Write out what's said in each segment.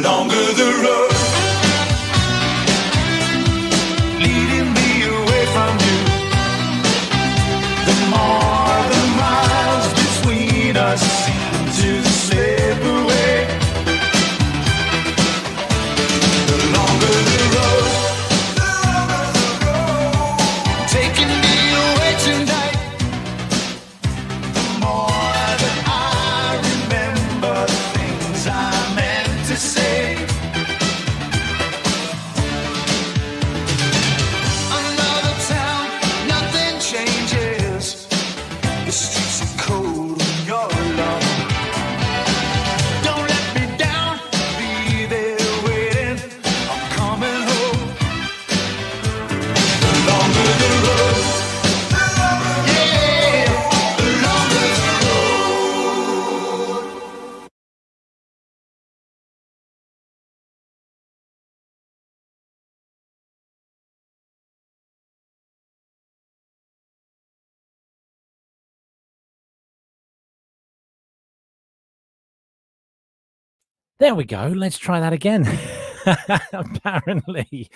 longer the road leading me away from you, the more the miles between us seem to slip away. The longer the road taking me away tonight, the more that I remember the things I meant to say. Another town, nothing changes. The streets are cold when you're alone. Don't let me down, be there waiting. I'm coming home. The longer the road, yeah, the longer the road. There we go. Let's try that again. apparently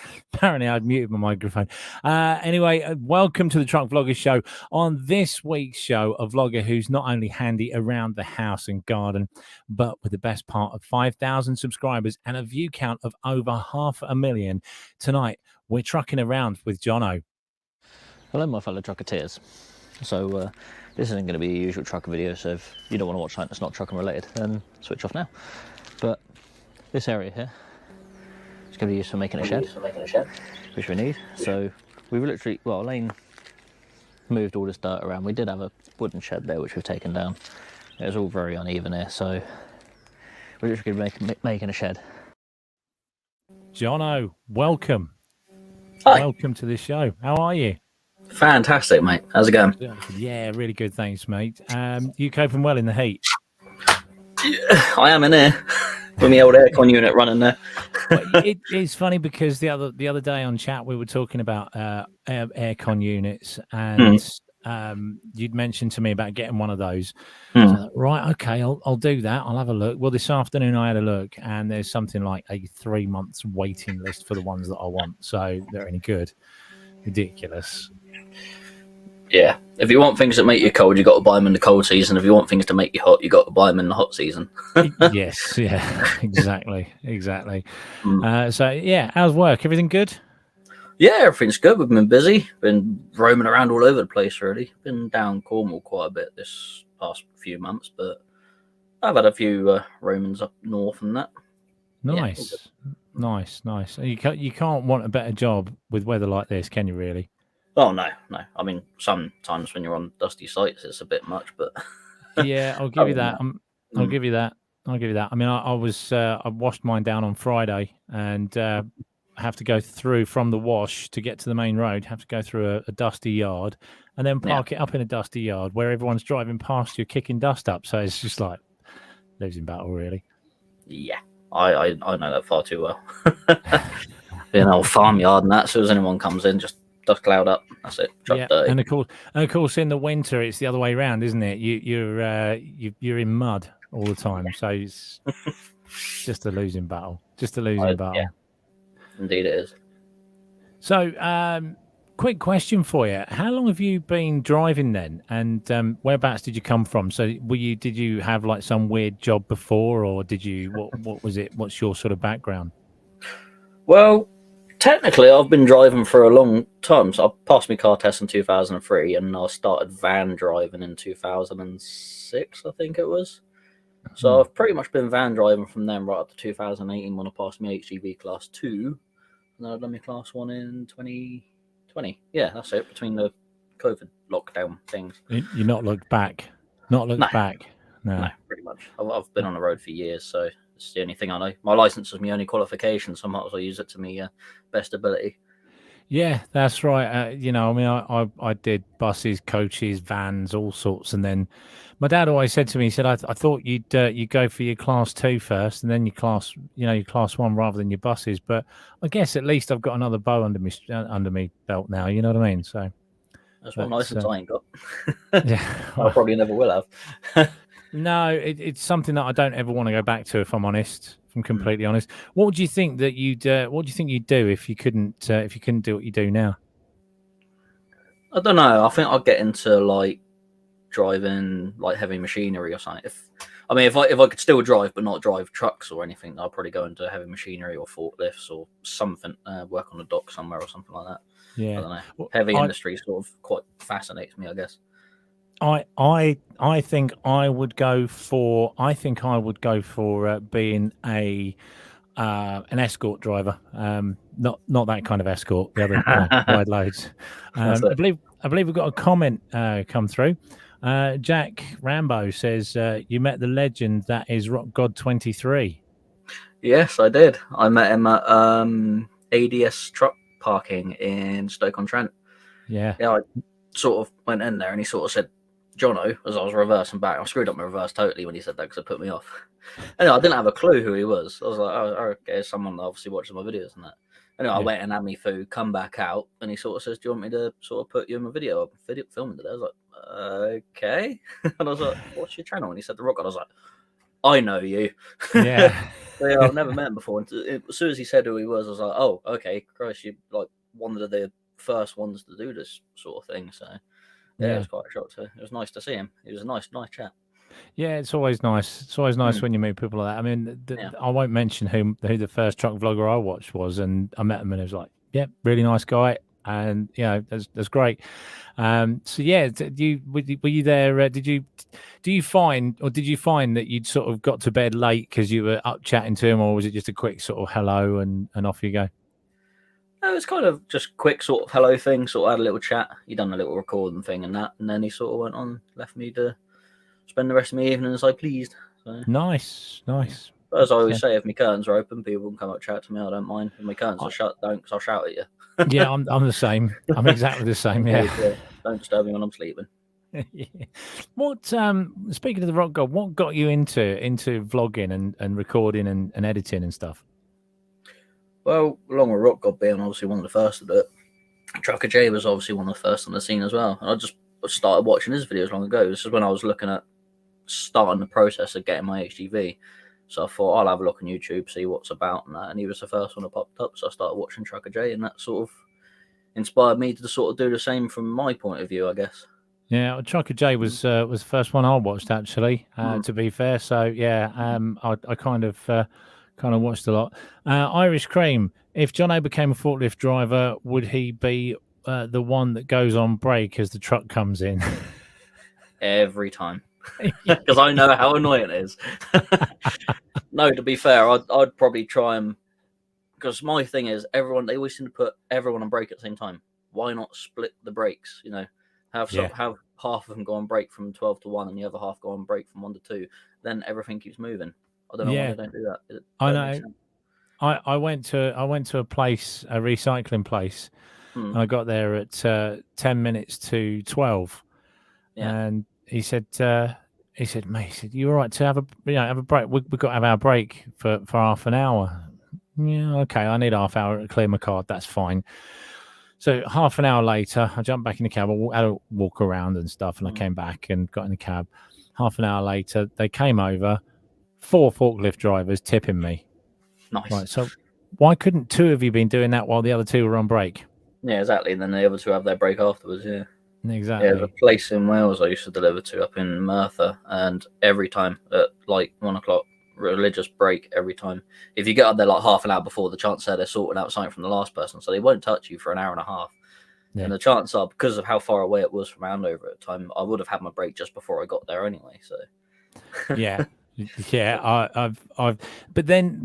I'd muted my microphone. Anyway, welcome to the Truck Vloggers Show. On this week's show, a vlogger who's not only handy around the house and garden, but with the best part of 5,000 subscribers and a view count of over 500,000. Tonight, we're trucking around with Johno. Hello my fellow trucketeers. So this isn't going to be a usual trucker video, so if you don't want to watch something that's not trucking related, then switch off now. But this area here is going to be used for making a shed, which we need. So we've literally, well, Elaine moved all this dirt around. We did have a wooden shed there which we've taken down. It was all very uneven here, so we're literally going to be making a shed. Johno, welcome. Hi. Welcome to the show. How are you? Fantastic, mate. How's it going? Yeah, really good, thanks, mate. You coping well in the heat? I am in here with my old aircon unit running there. Well, it's funny because the other day on chat we were talking about aircon units, and you'd mentioned to me about getting one of those. So I thought, right, okay, I'll do that. I'll have a look. Well, this afternoon I had a look, and there's something like a 3 months waiting list for the ones that I want. So they're any good. Ridiculous. Yeah. If you want things that make you cold, you got to buy them in the cold season. If you want things to make you hot, you got to buy them in the hot season. Yes, yeah, exactly. So yeah, how's work? Everything good? Yeah, everything's good. We've been busy. Been roaming around all over the place, really. Been down Cornwall quite a bit this past few months, but I've had a few roamings up north and that. Nice, yeah, nice. You can't want a better job with weather like this, can you? Really? Oh no. I mean, sometimes when you're on dusty sites, it's a bit much, but yeah, I'll give you that. I'll give you that. I mean, I washed mine down on Friday, and I have to go through from the wash to get to the main road. Have to go through a dusty yard, and then park it up in a dusty yard where everyone's driving past you, kicking dust up. So it's just like losing battle, really. Yeah, I know that far too well. Being an old farmyard and that, so as anyone comes in, just dust cloud up. That's it. Truck dirty. And of course, in the winter, it's the other way around, isn't it? You're in mud all the time, so it's just a losing battle. Yeah. Indeed, it is. So, quick question for you: how long have you been driving then? And whereabouts did you come from? So, did you have like some weird job before, or did you? What was it? What's your sort of background? Well, technically, I've been driving for a long time. So I passed my car test in 2003, and I started van driving in 2006, I think it was. So I've pretty much been van driving from then right up to 2018 when I passed my HGV Class 2. And then I've done my Class 1 in 2020. Yeah, that's it, between the COVID lockdown things. You're not looked back? Not looked back? No, pretty much. I've been on the road for years, so it's the only thing I know. My license is my only qualification, so I might as well use it to my best ability. Yeah, that's right. I mean, I did buses, coaches, vans, all sorts, and then my dad always said to me, he said, I thought you'd go for your Class 2 first, and then your Class 1 rather than your buses. But I guess at least I've got another bow under me belt now. You know what I mean? So that's one license I ain't got. Yeah, I probably never will have. No, it's something that I don't ever want to go back to, if I'm honest. I'm completely honest. What would you think that you'd do if you couldn't do what you do now? I don't know. I think I'd get into like driving like heavy machinery or something. If I could still drive but not drive trucks or anything, I'd probably go into heavy machinery or forklifts or something. Work on a dock somewhere or something like that. Yeah, I don't know. Heavy industry sort of quite fascinates me, I guess. I think I would go for being an escort driver. Not that kind of escort. The other wide loads. I believe we've got a comment come through. Jack Rambo says you met the legend that is Rock God 23. Yes, I did. I met him at ADS truck parking in Stoke-on-Trent. Yeah. I sort of went in there and he sort of said Johno as I was reversing back. I screwed up my reverse totally when he said that because it put me off. Anyway, I didn't have a clue who he was. I was like, oh, okay, someone that obviously watches my videos and that. Anyway, I went and had me food, come back out, and he sort of says, do you want me to sort of put you in my video? I'm filming today. I was like, okay. And I was like, what's your channel? And he said, The Rock God. I was like, I know you. Yeah. Yeah, I've never met him before. And as soon as he said who he was, I was like, oh, okay, Christ, you like one of the first ones to do this sort of thing. So yeah, it was quite a shock too. It was nice to see him. He was a nice chat. Yeah, it's always nice. It's always nice when you meet people like that. I mean, I won't mention who the first truck vlogger I watched was, and I met him and it was like, yeah, really nice guy, and that's great. So yeah, were you there? Do you find that you'd sort of got to bed late because you were up chatting to him, or was it just a quick sort of hello and off you go? It was kind of just quick sort of hello thing. Sort of had a little chat. He done a little recording thing and that, and then he sort of went on, left me to spend the rest of my evening as I pleased. So. Nice. But as I always say, if my curtains are open, people can come up and chat to me. I don't mind. If my curtains are shut, don't, because I'll shout at you. Yeah, I'm the same. I'm exactly the same. Yeah. Don't disturb me when I'm sleeping. Yeah. What speaking of the Rock God, what got you into vlogging and recording and editing and stuff? Well, along with Rock God being obviously one of the first to do it, Trucker J was obviously one of the first on the scene as well. And I just started watching his videos long ago. This is when I was looking at starting the process of getting my HGV. So I thought I'll have a look on YouTube, see what's about and that. And he was the first one that popped up. So I started watching Trucker J, and that sort of inspired me to sort of do the same from my point of view, I guess. Yeah, Trucker J was the first one I watched actually. To be fair, so yeah, I kind of watched a lot. Irish Cream. If Johno became a forklift driver, would he be the one that goes on break as the truck comes in? Every time. Because I know how annoying it is. No, to be fair, I'd probably try and, because my thing is they always seem to put everyone on break at the same time. Why not split the breaks? Have half of them go on break from 12 to 1 and the other half go on break from 1 to 2. Then everything keeps moving. I don't know why they don't do that. I know. I went to a place, a recycling place, and I got there at 10 minutes to 12, and he said, mate, he said, you all right to have a break? We've got to have our break for half an hour. Yeah, okay, I need half hour to clear my card. That's fine. So half an hour later, I jumped back in the cab. I had a walk around and stuff, and I came back and got in the cab. Half an hour later, they came over, 4 forklift drivers tipping me. Nice. Right, so why couldn't 2 of you been doing that while the other 2 were on break? Yeah, exactly. And then the other 2 have their break afterwards, yeah. Exactly. Yeah, the place in Wales I used to deliver to up in Merthyr, and every time at like 1 o'clock, religious break every time. If you get up there like half an hour before, the chance they're sorting out something from the last person, so they won't touch you for an hour and a half. Yeah. And the chance are, because of how far away it was from Andover at the time, I would have had my break just before I got there anyway. So yeah. Yeah, I've, but then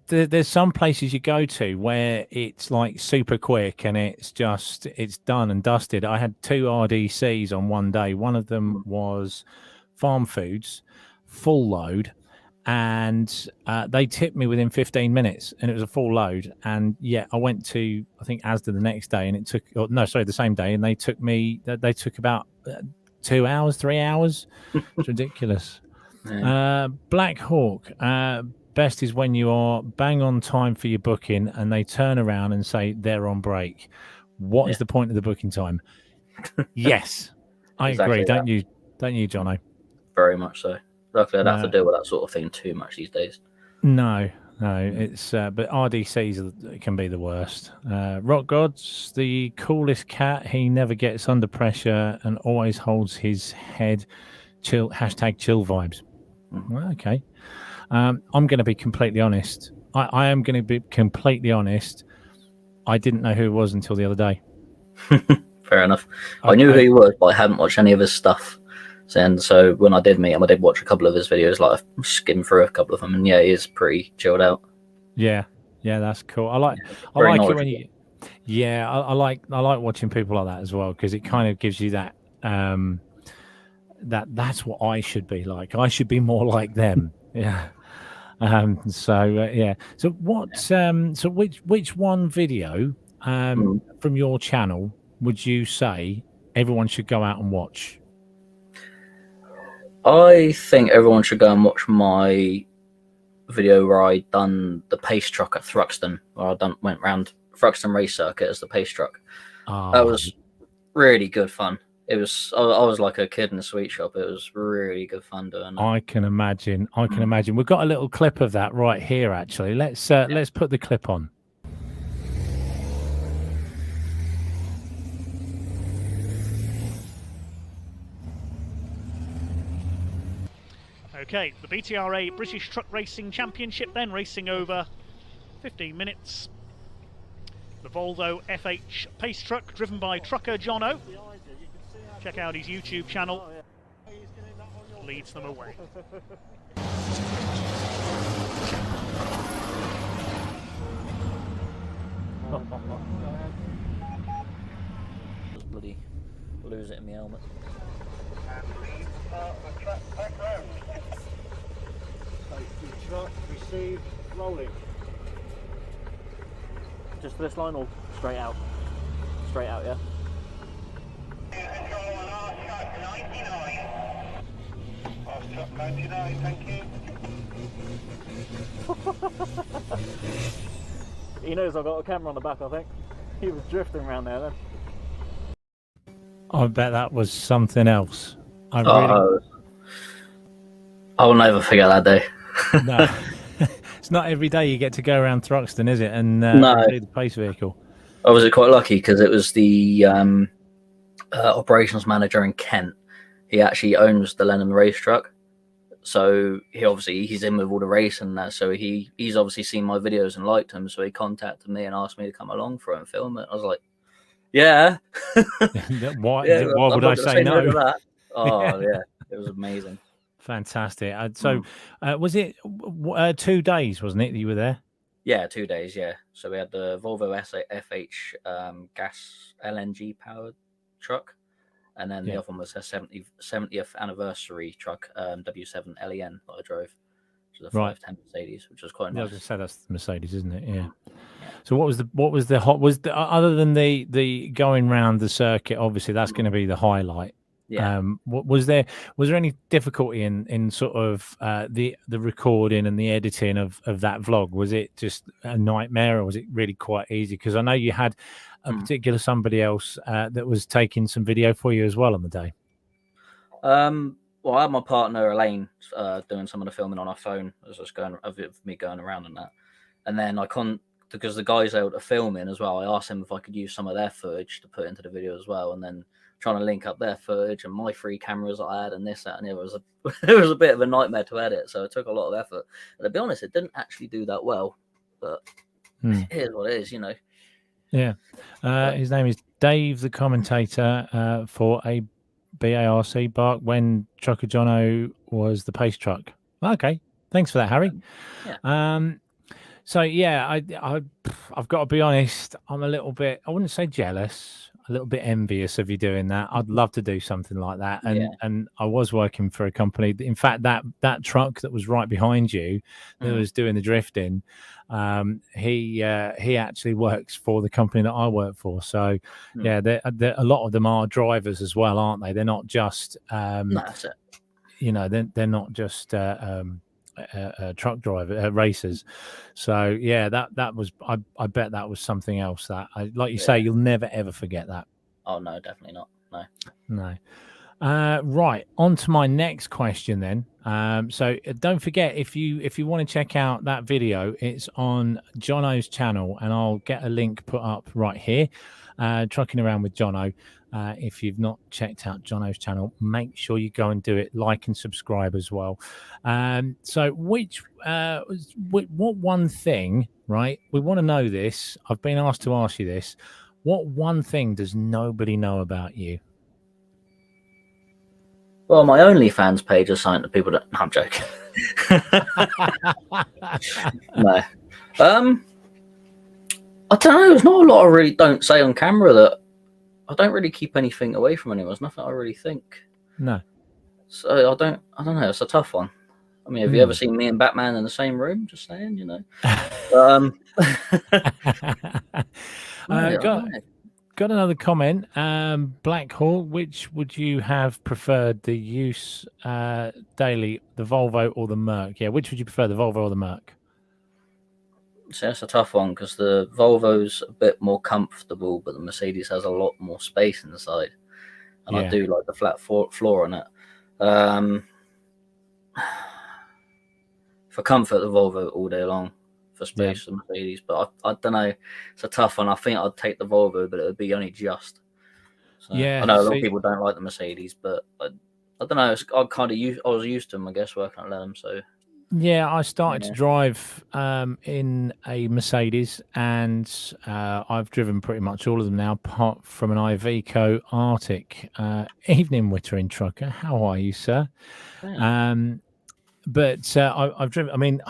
there's some places you go to where it's like super quick and it's done and dusted. I had 2 RDCs on one day. One of them was farm foods, full load, and they tipped me within 15 minutes, and it was a full load. And yeah, I went to, I think, Asda the next day, and it took, the same day, and they took about 2 hours, 3 hours. It's ridiculous. Black Hawk, best is when you are bang on time for your booking and they turn around and say they're on break. What is the point of the booking time? Yes, I agree. Don't you, Jono? Very much so. Luckily, I don't have to deal with that sort of thing too much these days. No, No, it's but RDCs can be the worst. Rock Gods, the coolest cat. He never gets under pressure and always holds his head. Chill. Hashtag chill vibes. Well, okay. I'm going to be completely honest. I am going to be completely honest. I didn't know who he was until the other day. Fair enough. I knew who he was, but I hadn't watched any of his stuff. And so when I did meet him, I did watch a couple of his videos, like I skimmed through a couple of them, and yeah, he is pretty chilled out. Yeah, that's cool. I like it when you. Yeah, I like watching people like that as well, because it kind of gives you that that's what I should be like. I should be more like them. Yeah. So what? So which one video from your channel would you say everyone should go out and watch? I think everyone should go and watch my video where I done the pace truck at Thruxton, where I went round Thruxton race circuit as the pace truck. That was really good fun. It was. I was like a kid in a sweet shop. It was really good fun doing that. I can imagine. We've got a little clip of that right here. Actually, let's put the clip on. Okay, the BTRA British Truck Racing Championship then, racing over 15 minutes. The Volvo FH pace truck driven by trucker Johno. Check out his YouTube channel. Leads them away. Just bloody lose it in my helmet. Truck received, rolling. Just this line or straight out? Straight out, yeah? Truck 99, thank you. He knows I've got a camera on the back, I think. He was drifting around there then. I bet that was something else. I will never forget that day. No, it's not every day you get to go around Thruxton, is it? And do the pace vehicle. I was quite lucky because it was the operations manager in Kent. He actually owns the Lennon race truck, so he's in with all the race and that. So he's obviously seen my videos and liked them. So he contacted me and asked me to come along for it and film it. I was like, yeah. Why would I say no? To that? Oh yeah, it was amazing. Fantastic. So was it 2 days, wasn't it, that you were there? Yeah, 2 days, yeah. So we had the Volvo FH gas LNG powered truck, and then the other one was a 70th anniversary truck, W7 LEN that I drove, which is a 510 Mercedes, which was quite nice. I was going to say that's the Mercedes, isn't it? Yeah. So what was the other than the going round the circuit? Obviously, that's going to be the highlight. Yeah. Was there any difficulty in sort of the recording and the editing of that vlog? Was it just a nightmare, or was it really quite easy? Because I know you had a particular somebody else that was taking some video for you as well on the day. Well, I had my partner Elaine doing some of the filming on her phone, as was me going around and that, and then because the guys out are filming as well, I asked him if I could use some of their footage to put into the video as well, and then trying to link up their footage and my 3 cameras I had and this, that, and it was a bit of a nightmare to edit. So it took a lot of effort. But to be honest, it didn't actually do that well. But it is what it is, you know. Yeah. His name is Dave, the commentator for a BARC Bark when Trucker Johno was the pace truck. Okay. Thanks for that, Harry. Yeah. So yeah, I've got to be honest. I'm a little bit, I wouldn't say jealous, a little bit envious of you doing that. I'd love to do something like that. And I was working for a company. In fact, that truck that was right behind you, that was doing the drifting, he actually works for the company that I work for. So yeah, a lot of them are drivers as well, aren't they? They're not just That's it. You know, they're not just truck driver racers. So yeah, that was I bet that was something else that like you say, you'll never ever forget that. Oh no, definitely not. No. Right, on to my next question then. So don't forget, if you want to check out that video, it's on Johno's channel, and I'll get a link put up right here. Trucking around with Johno. If you've not checked out Johno's channel, make sure you go and do it, like and subscribe as well. So what one thing, right? We want to know this. I've been asked to ask you this. What one thing does nobody know about you? Well, my OnlyFans page is something that people don't. No, I'm joking. No. I don't know. There's not a lot I really don't say on camera that I don't really keep anything away from anyone. There's nothing I really think. No. So I don't know. It's a tough one. I mean, have you ever seen me and Batman in the same room? Just saying, you know. Got another comment. Blackhall, which would you have preferred, the use daily, the Volvo or the Merc? Yeah, which would you prefer, the Volvo or the Merc? So that's a tough one because the Volvo's a bit more comfortable, but the Mercedes has a lot more space inside, and I do like the flat floor on it. For comfort, the Volvo all day long. For space, the Mercedes, but I don't know. It's a tough one. I think I'd take the Volvo, but it would be only just. So, I know a lot of people don't like the Mercedes, but I don't know. I was used to them, I guess, working at Lenham. So yeah, I started to drive in a Mercedes, and I've driven pretty much all of them now, apart from an Iveco Arctic. Evening, Wittering Trucker. How are you, sir? yeah. But I've driven. I mean,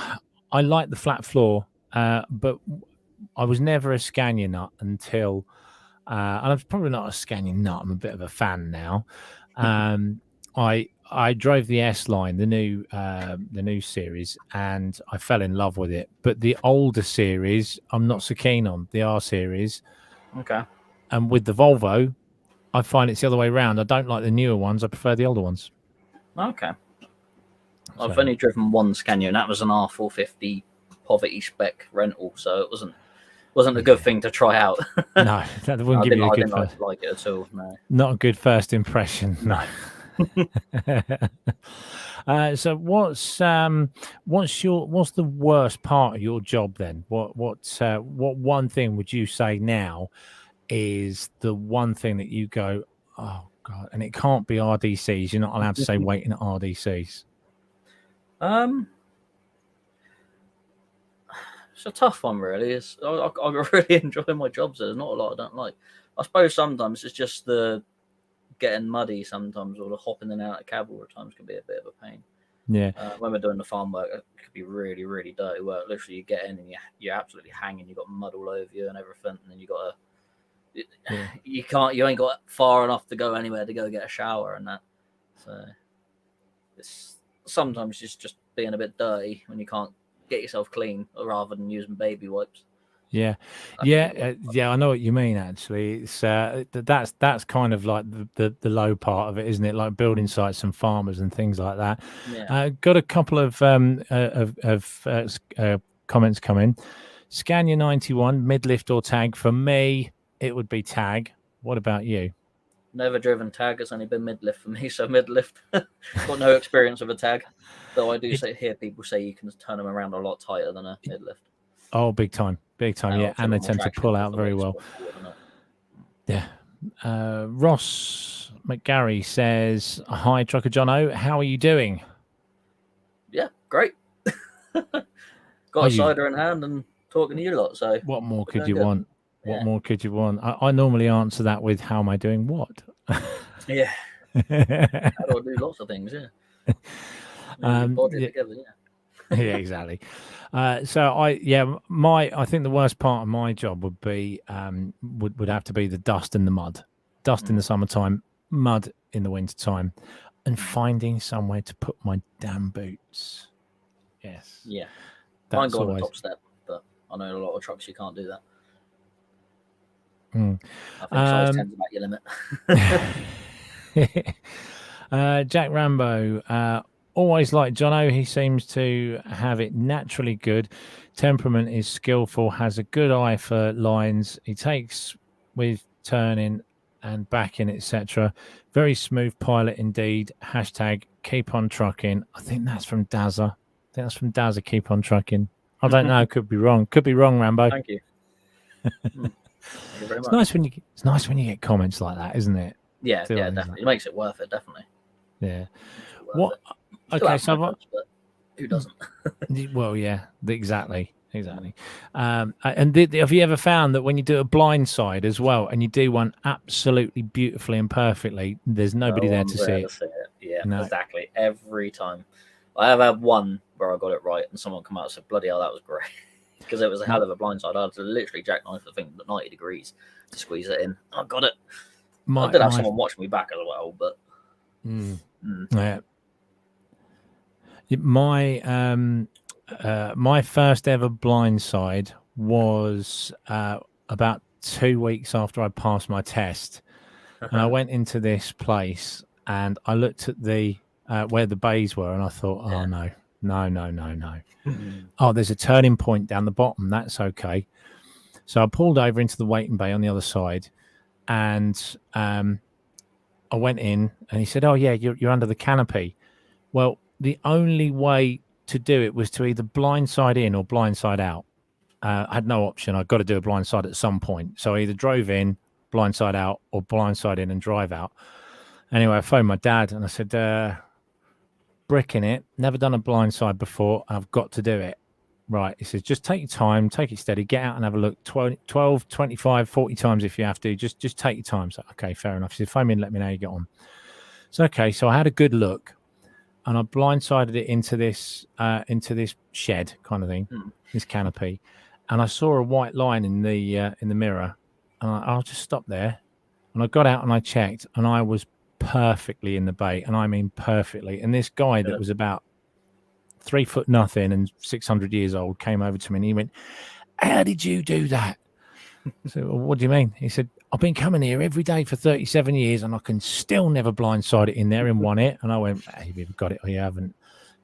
I like the flat floor, but I was never a Scania nut until, and I'm probably not a Scania nut. I'm a bit of a fan now. I drove the S line, the new series, and I fell in love with it. But the older series, I'm not so keen on, the R series. Okay. And with the Volvo, I find it's the other way around. I don't like the newer ones. I prefer the older ones. Okay. I've only driven one Scania, and that was an R450 poverty spec rental, so it wasn't a good thing to try out. No, that wouldn't give you a good first. Like it at all. No, not a good first impression. No. So what's the worst part of your job then? What one thing would you say now is the one thing that you go, oh God, and it can't be RDCs. You're not allowed to say waiting at RDCs. It's a tough one, really. I really enjoy my jobs. There's not a lot I don't like. I suppose sometimes it's just the getting muddy sometimes, or the hopping in and out of cab all the times can be a bit of a pain. Yeah. When we're doing the farm work, it could be really, really dirty work. Literally, you get in and you're absolutely hanging. You've got mud all over you and everything, and then you ain't got far enough to go anywhere to go get a shower and that. So it's sometimes just being a bit dirty when you can't get yourself clean, rather than using baby wipes. Yeah, I know what you mean. Actually, it's that's kind of like the low part of it, isn't it? Like building sites and farmers and things like that. Yeah. Got a couple of comments come in. Scania 91, midlift or tag? For me, it would be tag. What about you? Never driven tag. It's only been midlift for me, so midlift. Got no experience with a tag, though I do hear people say you can turn them around a lot tighter than a midlift. Oh, big time, yeah, and they tend to pull out very well. Yeah. Ross McGarry says, "Hi, Trucker Johno, how are you doing?" Yeah, great. Got a cider in hand and talking to you lot. So what more could you want? What more could you want? I normally answer that with, "How am I doing?" What? Yeah. How do I do lots of things? Yeah. Together, yeah. Yeah, exactly. So I think the worst part of my job would be would have to be the dust and the mud. Dust in the summertime, mud in the wintertime, and finding somewhere to put my damn boots. Yes. Yeah. Mine go on the top step, but I know a lot of trucks you can't do that. I think size 10's about your limit. Jack Rambo, always like Johno. He seems to have it naturally good. Temperament is skillful, has a good eye for lines. He takes with turning and backing, etc. Very smooth pilot indeed. Hashtag keep on trucking. I think that's from Dazza. Keep on trucking. I don't know. Could be wrong. Could be wrong, Rambo. Thank you. Thank you very It's much. nice when you get comments like that, isn't it? Yeah, Still yeah, is definitely. It makes it worth it, definitely. Yeah. Worth What? it. Still Okay, have so my jobs, but who doesn't? well, yeah, exactly. And have you ever found that when you do a blind side as well, and you do one absolutely beautifully and perfectly, there's nobody No there one's to see there it? to see it. Yeah, No. exactly. Every time. I have had one where I got it right, and someone come out and said, "Bloody hell, that was great," because it was a hell of a blindside. I had to literally jackknife the thing at 90 degrees to squeeze it in. I got it. I did have someone watching me back as well, but yeah. My first ever blindside was about 2 weeks after I passed my test, and I went into this place and I looked at the where the bays were, and I thought, oh no. Oh, there's a turning point down the bottom. That's okay. So I pulled over into the waiting bay on the other side, and I went in, and he said, "Oh yeah, you're under the canopy." Well, the only way to do it was to either blindside in or blindside out. I had no option. I've got to do a blindside at some point. So I either drove in, blindside out, or blindside in and drive out. Anyway, I phoned my dad and I said, bricking it, never done a blindside before. I've got to do it. Right. He says, just take your time, take it steady, get out and have a look 12, 25, 40 times if you have to. Just take your time. So, okay, fair enough. He said, phone me and let me know how you get on. So, okay. So I had a good look. And I blindsided it into this shed kind of thing, this canopy, and I saw a white line in the mirror, and I'll just stop there, and I got out and I checked, and I was perfectly in the bay, and I mean perfectly. And this guy that was about 3 foot nothing and 600 years old came over to me and he went, "How did you do that?" So, well, what do you mean? He said, "I've been coming here every day for 37 years and I can still never blindside it in there in one hit." And I went, "Hey, you've got it or you haven't."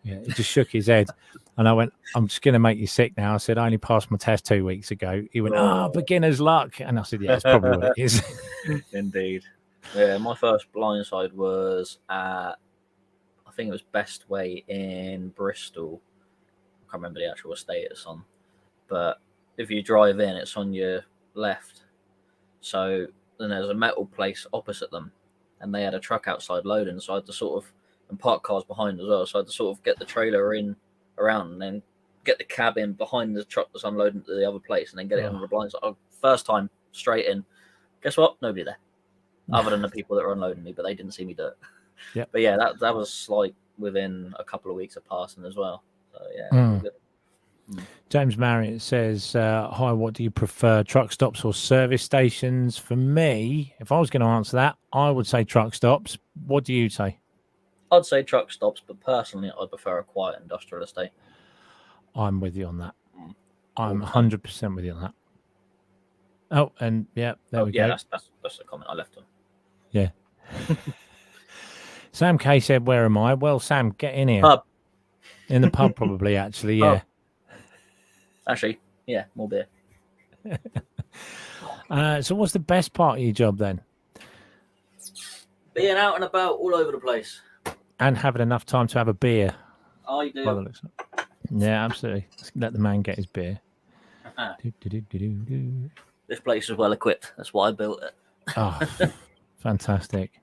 Yeah, he just shook his head. And I went, "I'm just going to make you sick now." I said, "I only passed my test 2 weeks ago." He went, "Oh, beginner's luck." And I said, "Yeah, that's probably what it is." Indeed. Yeah, my first blindside was at, I think it was Best Way in Bristol. I can't remember the actual estate it's on. But if you drive in, it's on your left. So then there's a metal place opposite them, and they had a truck outside loading. So I had to sort of, and park cars behind as well. So I had to sort of get the trailer in around and then get the cab in behind the truck that's unloading to the other place and then get it on the blind side. First time, straight in. Guess what? Nobody there. Other than the people that were unloading me, but they didn't see me do it. Yeah. But yeah, that was like within a couple of weeks of passing as well. So yeah, good. James Marriott says, "Hi, what do you prefer, truck stops or service stations?" For me, if I was going to answer that, I would say truck stops. What do you say? I'd say truck stops, but personally, I prefer a quiet industrial estate. I'm with you on that. I'm 100% with you on that. Oh, and yeah, there we go. That's the comment I left on. Yeah. Sam K said, "Where am I?" Well, Sam, get in here. Pub. In the pub, probably, actually, yeah. Actually, yeah, more beer. So what's the best part of your job then? Being out and about all over the place. And having enough time to have a beer. I do. Yeah, absolutely. Let's let the man get his beer. This place is well equipped. That's why I built it. Oh, fantastic.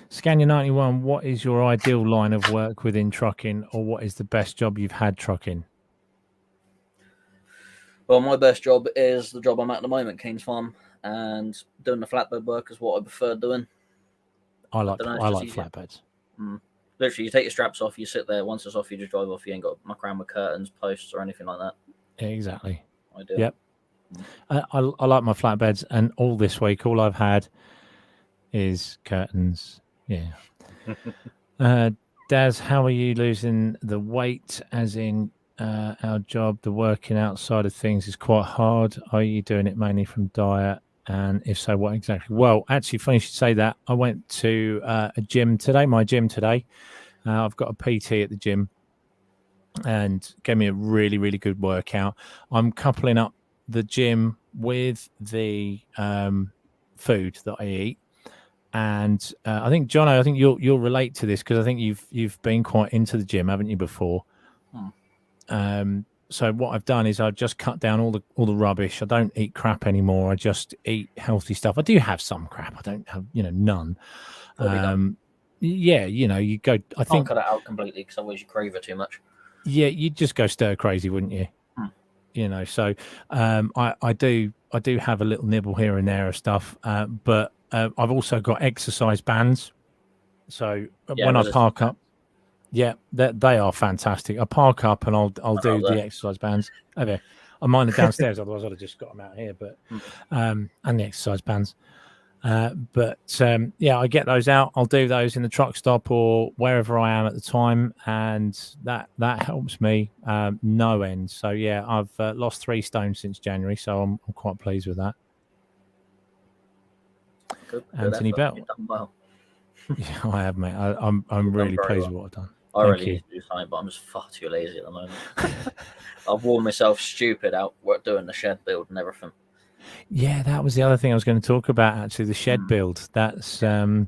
Scania 91, what is your ideal line of work within trucking, or what is the best job you've had trucking? Well, my best job is the job I'm at the moment, Keynes Farm, and doing the flatbed work is what I prefer doing. I like flatbeds. Literally, you take your straps off, you sit there. Once it's off, you just drive off. You ain't got to muck around with curtains, posts, or anything like that. Exactly. I do. Yep. I like my flatbeds, and all this week, all I've had is curtains. Yeah. Daz, how are you losing the weight? As in, our job, the working outside of things is quite hard. Are you doing it mainly from diet? And if so, what exactly? Well, actually, funny you should say that. I went to a gym today, my gym today. I've got a PT at the gym and gave me a really, really good workout. I'm coupling up the gym with the food that I eat. and I think Johno, I think you'll relate to this because I think you've been quite into the gym, haven't you, before? So what I've done is I've just cut down all the rubbish. I don't eat crap anymore. I just eat healthy stuff. I do have some crap. I don't have none. Yeah, you go. I think cut it out completely because otherwise you crave it too much. Yeah, you'd just go stir crazy, wouldn't you? So I do have a little nibble here and there of stuff, but I've also got exercise bands. So when I park up, they are fantastic. I park up and I'll do the exercise bands. Okay, mine are downstairs. Otherwise, I'd have just got them out here. But and the exercise bands. I get those out. I'll do those in the truck stop or wherever I am at the time, and that helps me no end. So yeah, I've lost 3 stone since January, so I'm quite pleased with that. Good Anthony Bell. You've done well. Yeah, I have, mate. I'm really pleased with what I've done. I really need to do something, but I'm just far too lazy at the moment. I've worn myself stupid out doing the shed build and everything. Yeah, that was the other thing I was going to talk about. Actually, the shed build. That's we'll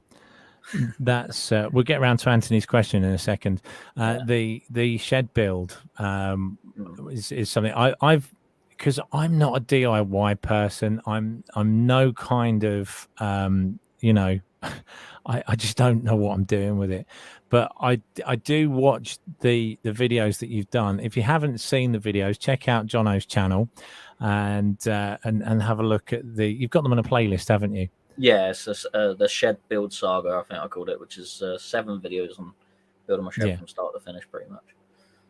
get around to Anthony's question in a second. The shed build is something I've because I'm not a DIY person. I'm no kind of I just don't know what I'm doing with it. But I do watch the videos that you've done. If you haven't seen the videos, check out Johno's channel and have a look at you've got them on a playlist, haven't you? Yeah, it's the shed build saga, I think I called it, which is 7 videos on building my shed from start to finish, pretty much.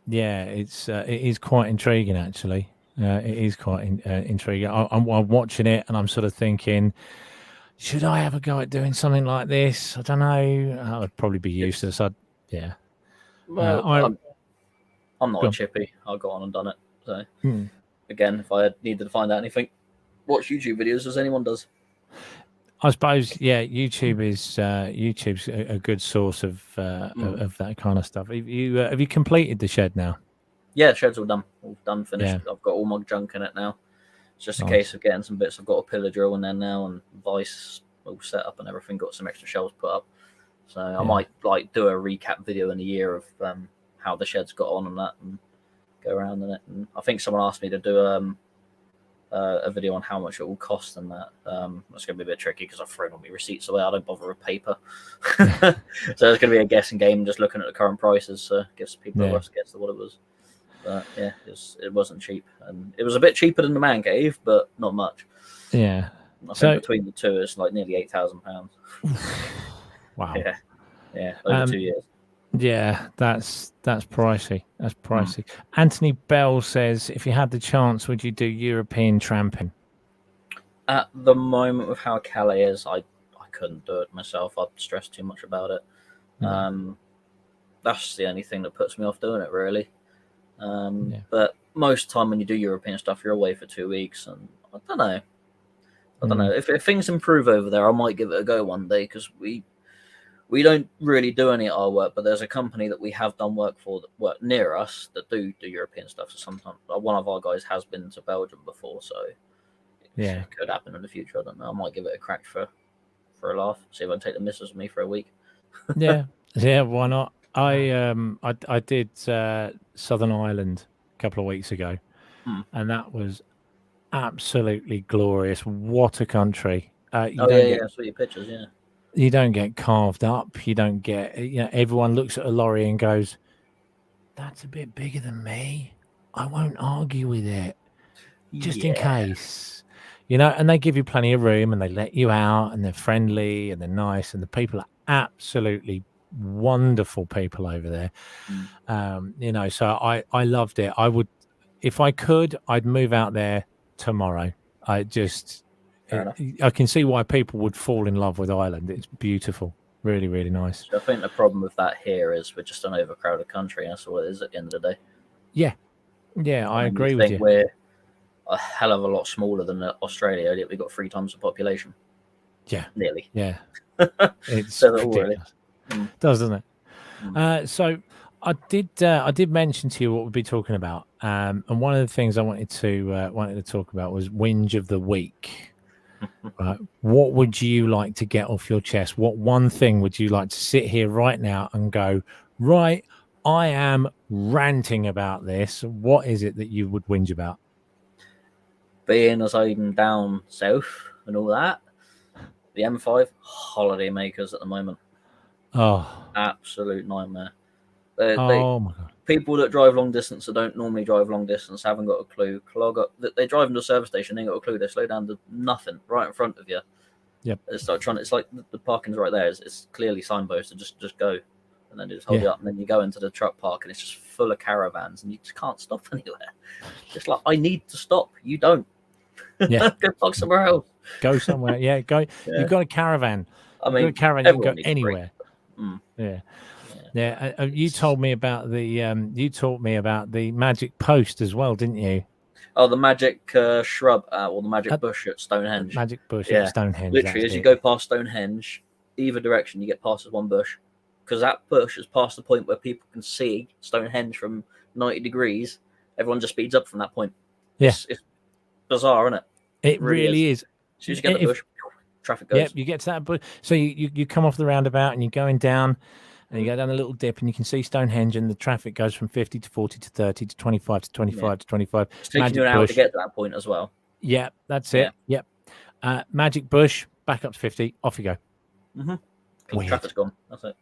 Yeah, it is quite intriguing, actually. It is quite intriguing. I'm watching it and I'm sort of thinking, should I have a go at doing something like this? I don't know. I'd probably be useless. Well, I'm not a chippy. I've got on and done it. So again, if I needed to find out anything, watch YouTube videos as anyone does. I suppose, YouTube's a good source of that kind of stuff. Have you completed the shed now? Yeah, the shed's all done, finished. Yeah. I've got all my junk in it now. It's just a case of getting some bits. I've got a pillar drill in there now and vice all set up and everything. Got some extra shelves put up. So I might do a recap video in a year of how the shed's got on and that, and go around in it. And I think someone asked me to do a video on how much it will cost and that. That's going to be a bit tricky because I've thrown all my receipts away. I don't bother with paper. So it's going to be a guessing game, just looking at the current prices. So gives people a rough guess of what it was. But yeah, it wasn't cheap, and it was a bit cheaper than the man cave, but not much. Yeah. I think between the two, it's like nearly £8,000. Wow. Yeah. Over 2 years. Yeah, that's pricey. That's pricey. Anthony Bell says, if you had the chance, would you do European tramping? At the moment, with how Calais is, I couldn't do it myself. I'd stress too much about it. That's the only thing that puts me off doing it, really. But most time when you do European stuff, you're away for 2 weeks, and I don't know. If things improve over there, I might give it a go one day, because we don't really do any of our work, but there's a company that we have done work for that work near us that do European stuff. So sometimes one of our guys has been to Belgium before, so it could happen in the future. I don't know. I might give it a crack for a laugh. See if I can take the missus with me for a week. Yeah, why not? I did Southern Ireland a couple of weeks ago, and that was absolutely glorious. What a country! I saw your pictures. Yeah, you don't get carved up. You don't get. Everyone looks at a lorry and goes, "That's a bit bigger than me. I won't argue with it, just in case." And they give you plenty of room, and they let you out, and they're friendly, and they're nice, and the people are absolutely wonderful people over there. So I loved it. I would, if I could, I'd move out there tomorrow. I can see why people would fall in love with Ireland. It's beautiful, really, really nice. So I think the problem with that here is we're just an overcrowded country. That's all it is at the end of the day. Yeah, I agree with you. We're a hell of a lot smaller than Australia. Yet we've got 3 times the population. Yeah, nearly. Yeah, it's so ridiculous. Doesn't it? So I did mention to you what we'd be talking about, and one of the things I wanted to talk about was whinge of the week. Right. What would you like to get off your chest? What one thing would you like to sit here right now and go, right, I am ranting about this. What is it that you would whinge about? Being as I'm down south and all that, the M5 holiday makers at the moment. Oh, Absolute nightmare. They oh my God. people that drive long distance that don't normally drive long distance haven't got a clue. Clog up. They drive into a service station, they ain't got a clue. They slow down to nothing right in front of you. Yep. It's like it's like the parking's right there. It's clearly signposted. Just go, and then they just hold you up, and then you go into the truck park, and it's just full of caravans, and you just can't stop anywhere. It's like, I need to stop. You don't. Yeah. Go park somewhere else. Go somewhere. Yeah, go. Yeah. You've got a caravan. I mean, You've got a caravan. You can everyone go needs a anywhere. break. Yeah. Yeah. You told me about the. You taught me about the magic post as well, didn't you? Oh, the magic shrub or the magic bush at Stonehenge. Magic bush Yeah. at Stonehenge. Literally, as you go past Stonehenge, either direction, you get past this one bush. Because that bush is past the point where people can see Stonehenge from 90 degrees. Everyone just speeds up from that point. Yeah. It's bizarre, isn't it? It really is. As soon as you get the bush, traffic goes. Yep, you get to that bush. So you come off the roundabout and you're going down, and you go down a little dip, and you can see Stonehenge, and the traffic goes from 50 to 40 to 30 to 25 to 25 to 25. It's taking you an hour to get to that point as well. Yeah, that's it. Yep. Magic bush, back up to 50, off you go. Mm-hmm. Traffic's gone. That's it.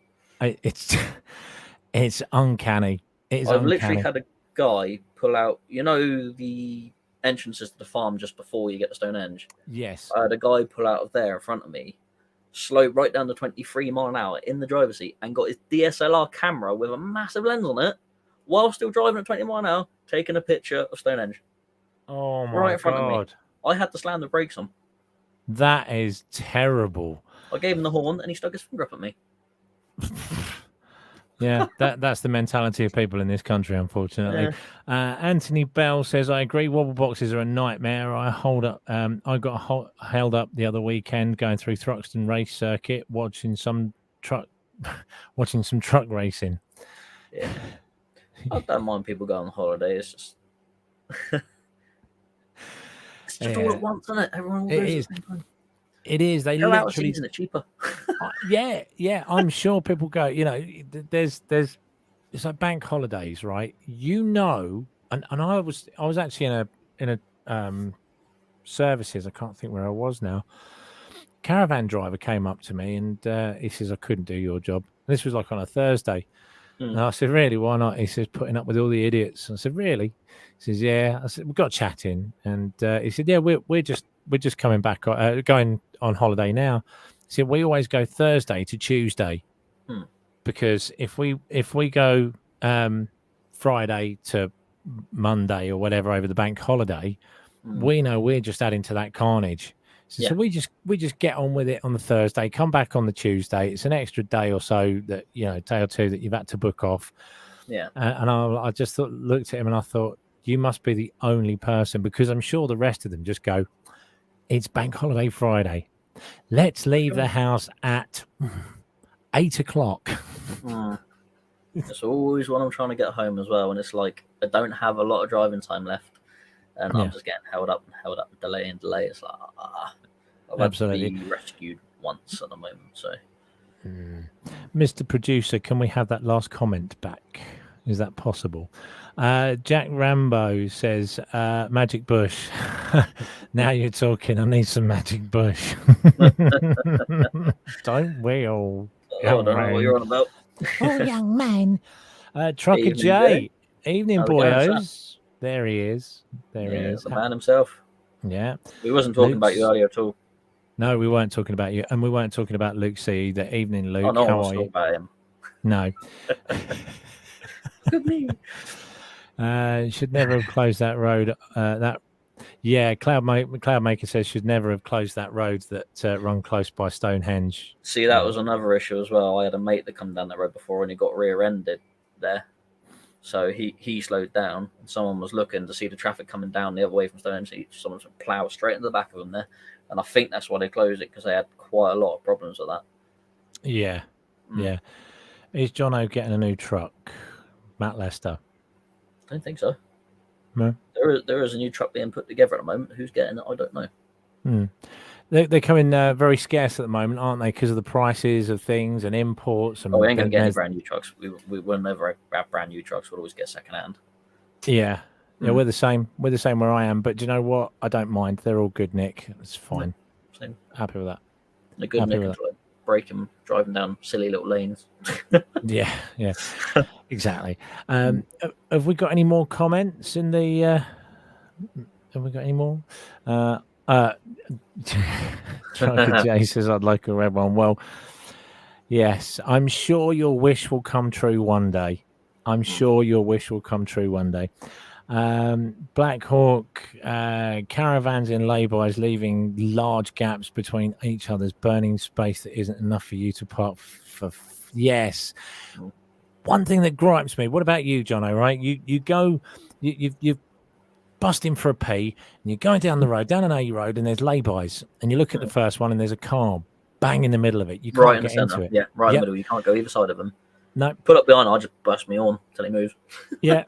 It's uncanny. I've literally had a guy pull out, the entrances to the farm just before you get to Stonehenge. Yes. I had a guy pull out of there in front of me, slow right down to 23 mile an hour in the driver's seat, and got his DSLR camera with a massive lens on it while still driving at 20 mile an hour, taking a picture of Stonehenge. Oh my right in front God. of me. I had to slam the brakes on. That is terrible. I gave him the horn and he stuck his finger up at me. Yeah, that's the mentality of people in this country, unfortunately. Yeah. Anthony Bell says, I agree, wobble boxes are a nightmare. I got held up the other weekend going through Thruxton race circuit, watching some truck racing. Yeah. I don't mind people going on holiday. It's just all at once, isn't it? Everyone will do it. It is. They go literally out of season, it's cheaper. Yeah. I'm sure people go. There's it's like bank holidays, right? And I was actually in a services. I can't think where I was now. Caravan driver came up to me and he says, I couldn't do your job. This was like on a Thursday. And I said, really? Why not? He says, putting up with all the idiots. I said, really? He says, yeah. I said, we got chatting, and he said, yeah, we're just coming back, going on holiday now. He said, we always go Thursday to Tuesday, because if we go Friday to Monday or whatever over the bank holiday, we know we're just adding to that carnage. So we just get on with it on the Thursday, come back on the Tuesday. It's an extra day or so that, day or two that you've had to book off. Yeah. And I just looked at him and I thought, you must be the only person, because I'm sure the rest of them just go, it's bank holiday Friday. Let's leave the house at 8 o'clock. It's always when I'm trying to get home as well. And it's like, I don't have a lot of driving time left. And I'm just getting held up, delay. It's like, I've had to be rescued once at the moment. So, Mr. Producer, can we have that last comment back? Is that possible? Jack Rambo says, Magic Bush. Now you're talking. I need some Magic Bush. Don't we all? I don't know what you're on about. Oh, young man. Trucker Evening, J. Evening, How's it going, boyos. There he is. There he is. The man himself. Yeah. We wasn't talking about you earlier at all. No, we weren't talking about you. And we weren't talking about Luke C either. Evening, Luke. Oh, no How one was are talking you? about him. No. Good me. Should never have closed that road. Cloudmaker says should never have closed that road that run close by Stonehenge. See, that was another issue as well. I had a mate that come down that road before and he got rear-ended there. So he slowed down and someone was looking to see the traffic coming down the other way from Stonehenge. Someone ploughed straight into the back of them there. And I think that's why they closed it, because they had quite a lot of problems with that. Yeah. Yeah. Is Johno getting a new truck? Matt Lester. I don't think so. No. There is a new truck being put together at the moment. Who's getting it? I don't know. they're coming very scarce at the moment, aren't they? Because of the prices of things and imports. And we ain't gonna get any brand new trucks. We will never have brand new trucks. We'll always get second hand. Yeah, we're the same. We're the same where I am. But do you know what? I don't mind. They're all good, Nick. It's fine. Same. Happy with that. They're good, Nick. Like braking, driving down silly little lanes. Yeah, exactly. Have we got any more comments in the? Have we got any more? Trucker Jay says, "I'd like a red one." Well, yes, I'm sure your wish will come true one day. I'm sure your wish will come true one day. Black Hawk, caravans in laybys, leaving large gaps between each other's burning space that isn't enough for you to park for. Yes. One thing that gripes me. What about you, Johno? Right? You go, you've busting for a pee, and you're going down the road, down an A road, and there's laybys, and you look at the first one, and there's a car bang in the middle of it. You can't get into it. Yeah, right in the middle. You can't go either side of them. No. Put up behind, I'll just bust me on till he moves. Yeah.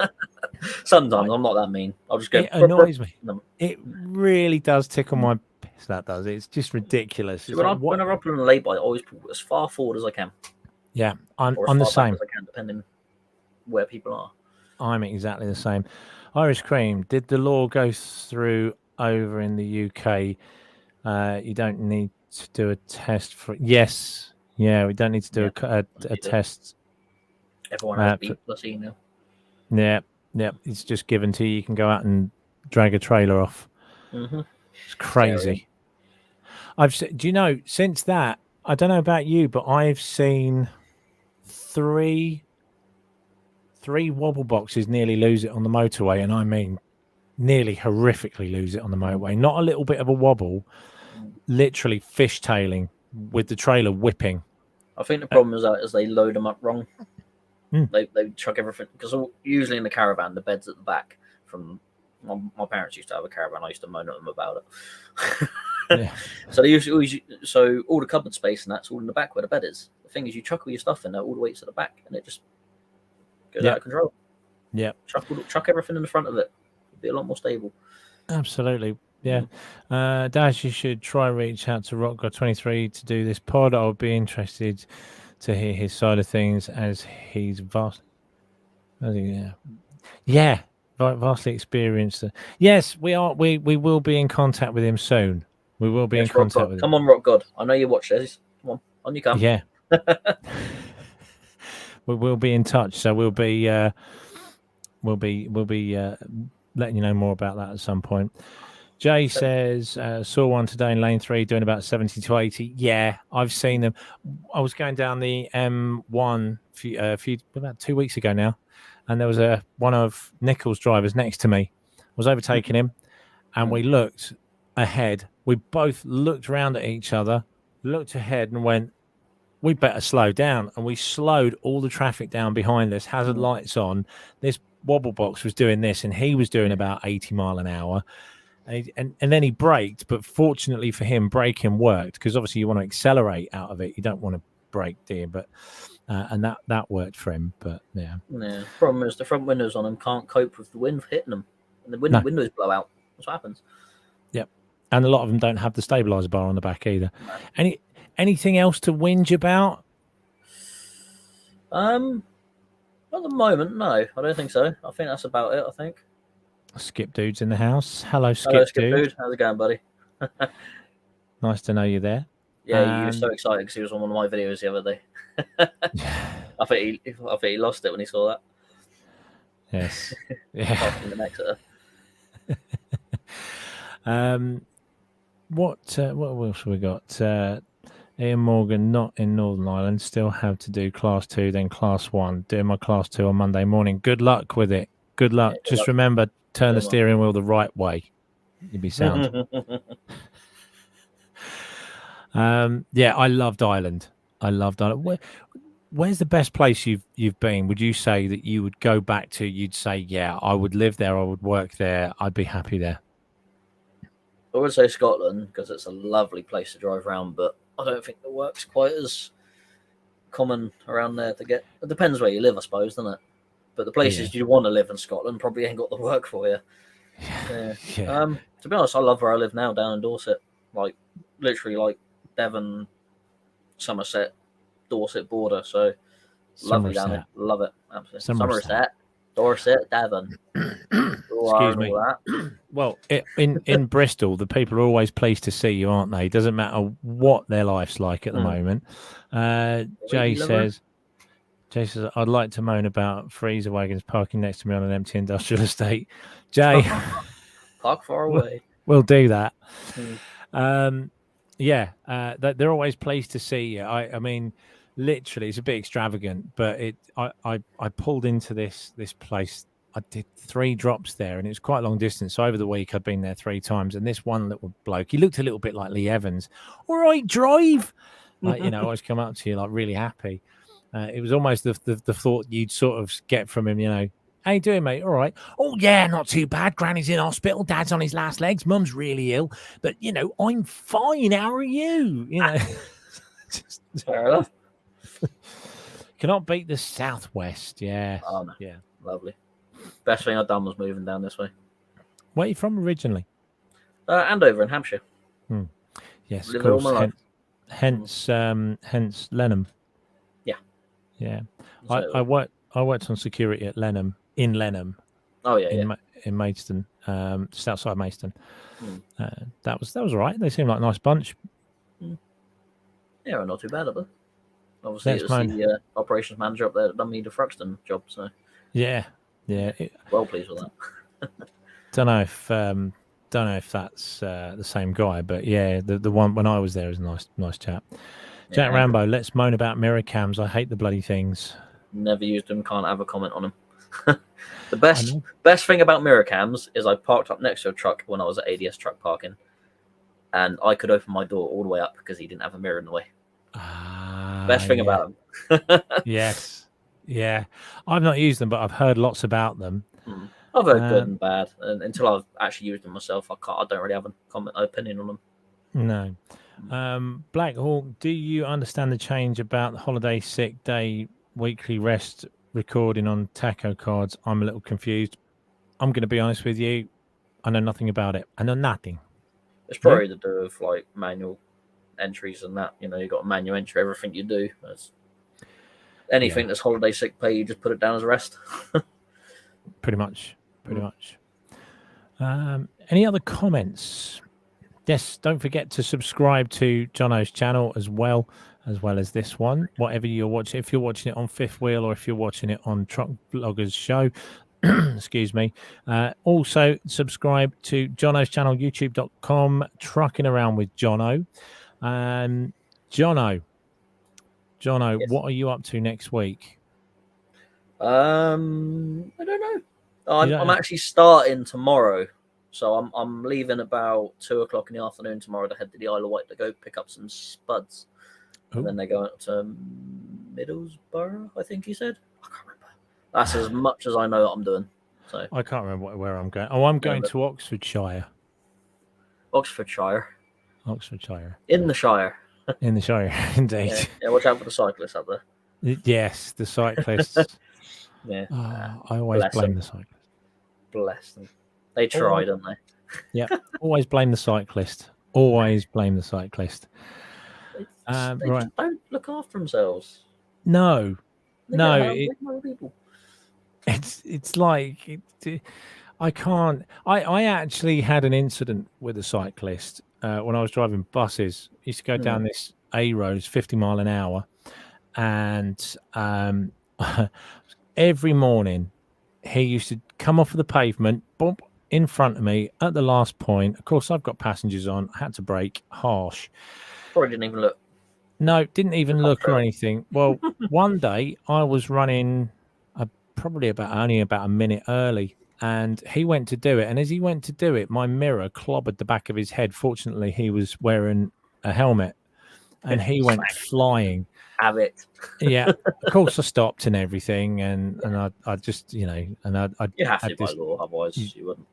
Sometimes I'm not that mean. I'll just go. It annoys me. It really does tickle my piss. That does. It's just ridiculous. So whenever I put on a lay-by, I always put as far forward as I can. Yeah, I'm or as the far same. Back as I can, depending where people are. I'm exactly the same. Irish Cream. Did the law go through over in the UK? You don't need to do a test for. Yes. Yeah, we don't need to do a test. Everyone has B plus E now. Yeah, it's just given to you. You can go out and drag a trailer off. Mm-hmm. It's crazy. Do you know, since that, I don't know about you, but I've seen three wobble boxes nearly lose it on the motorway, and I mean nearly horrifically lose it on the motorway. Not a little bit of a wobble, literally fishtailing with the trailer whipping. I think the problem is they load them up wrong. They truck everything, because usually in the caravan the bed's at the back. From my parents used to have a caravan. I used to moan at them about it. So they usually all the cupboard space and that's all in the back where the bed is. The thing is, you chuck all your stuff in there all the way to the back, and it just goes out of control. Yeah, chuck everything in the front of it. It'll be a lot more stable. Absolutely. Yeah. Dash, you should try reach out to RockGod23 to do this pod. I would be interested to hear his side of things, as he's vastly experienced. Yes, we are. We will be in contact with him soon. We will be in contact with him. Come on, Rock God. I know you watch this. Come on you come. Yeah. We will be in touch, so we'll be letting you know more about that at some point. Jay says, saw one today in lane 3 doing about 70 to 80. Yeah, I've seen them. I was going down the M1 about 2 weeks ago now, and there was one of Nichols' drivers next to me. I was overtaking him, and we looked ahead. We both looked around at each other, looked ahead, and went, we better slow down. And we slowed all the traffic down behind us, hazard lights on. This wobble box was doing this, and he was doing about 80 mile an hour. And then he braked, but fortunately for him, braking worked, because obviously you want to accelerate out of it. You don't want to brake, do you? But and that worked for him. But yeah. Problem is the front windows on them can't cope with the wind hitting them, and the windows blow out. That's what happens. Yep. And a lot of them don't have the stabilizer bar on the back either. No. Anything else to whinge about? At the moment, no. I don't think so. I think that's about it. I think. Skip Dude's in the house. Hello, Skip Dude. How's it going, buddy? Nice to know you're there. Yeah, you were so excited because he was on one of my videos the other day. I think he lost it when he saw that. Yes. Yeah. What else have we got? Ian Morgan, not in Northern Ireland, still have to do class 2, then class 1. Doing my class 2 on Monday morning. Good luck with it. Good luck. Yeah, just remember, turn the steering wheel the right way. You'll be sound. Yeah, I loved Ireland. Where's the best place you've been? Would you say that you would go back to? You'd say, yeah, I would live there. I would work there. I'd be happy there. I would say Scotland, because it's a lovely place to drive around, but I don't think the work's quite as common around there to get. It depends where you live, I suppose, doesn't it? But the places you want to live in Scotland probably ain't got the work for you. Yeah. To be honest, I love where I live now, down in Dorset. Like, literally like Devon, Somerset, Dorset border. So lovely down there. Love it. Absolutely. Somerset, Dorset, Devon. Excuse me. Well, in Bristol, the people are always pleased to see you, aren't they? Doesn't matter what their life's like at the moment. Jay says, I'd like to moan about freezer wagons parking next to me on an empty industrial estate. Jay, park far away. We'll do that. They're always pleased to see you. I mean, literally, it's a bit extravagant, but I pulled into this place. I did 3 drops there, and it was quite a long distance. So over the week, I'd been there 3 times, and this one little bloke, he looked a little bit like Lee Evans. All right, drive. Like, I always come up to you like really happy. It was almost the thought you'd sort of get from him, how you doing, mate? All right. Oh, yeah, not too bad. Granny's in hospital. Dad's on his last legs. Mum's really ill. But, I'm fine. How are you? Fair enough. Cannot beat the Southwest. Yeah. Oh, no. Yeah. Lovely. Best thing I've done was moving down this way. Where are you from originally? Andover in Hampshire. Yes, Lived of course. all my life. Hence Lenham. Yeah. Yeah. So, I worked on security at Lenham, in Lenham. Oh yeah, in Maidstone, just outside Maidstone. That was all right. They seemed like a nice bunch. Yeah, not too bad at them. Obviously, That's it was the operations manager up there that done me the Thruxton job. So yeah. Well pleased with that. Don't know if that's the same guy, but yeah, the one when I was there was a nice chap. Jack Rambo, let's moan about mirror cams. I hate the bloody things. Never used them. Can't have a comment on them. The best thing about mirror cams is I parked up next to a truck when I was at ADS truck parking, and I could open my door all the way up because he didn't have a mirror in the way. Best thing about them. Yes. Yeah. I've not used them, but I've heard lots about them. I've heard good and bad, and until I've actually used them myself, I don't really have an opinion on them. No. Black Hawk, do you understand the change about the holiday sick day weekly rest recording on taco cards? I'm a little confused. I'm going to be honest with you. I know nothing about it. I know nothing. It's probably to do with like manual entries and that. You got a manual entry everything you do. Anything that's holiday sick pay, you just put it down as a rest. Pretty much. Any other comments? Yes, don't forget to subscribe to Johno's channel as well as this one. Whatever you're watching, if you're watching it on Fifth Wheel or if you're watching it on Truck Bloggers Show, excuse me. Also, subscribe to Johno's channel, youtube.com, Trucking Around with Johno. Johno, yes. What are you up to next week? I don't know. I'm actually starting tomorrow. So I'm leaving about 2:00 in the afternoon tomorrow to head to the Isle of Wight to go pick up some spuds. And then they go up to Middlesbrough, I think he said. I can't remember. That's as much as I know that I'm doing. So I can't remember where I'm going. Oh, I'm going to Oxfordshire. Oxfordshire. In the Shire. In the Shire, indeed. Yeah, watch out for the cyclists up there. Yes, the cyclists. Yeah. I always blame the cyclists. Bless them. They try, don't they? Yeah. Always blame the cyclist. Always blame the cyclist. They just don't look after themselves. No. People. It's like I can't. I actually had an incident with a cyclist when I was driving buses. I used to go down this A road, 50 mile an hour, and every morning he used to come off of the pavement, bump in front of me at the last point. Of course, I've got passengers on. I had to brake harsh. Probably didn't even look. No, didn't even look or anything. Well, one day I was running probably only about a minute early, and he went to do it. And as he went to do it, my mirror clobbered the back of his head. Fortunately, he was wearing a helmet, and he went flying. Have it. Yeah, of course I stopped and everything, and I just you have to by law, otherwise you wouldn't.